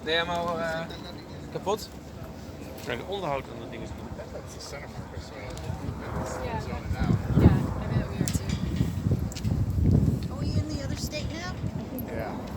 Ben je helemaal kapot? En onderhoud aan dat ding is goed. That's the center marker, so Yeah. zone it out. Yeah, I bet we are too. Are we in the other state now? Yeah.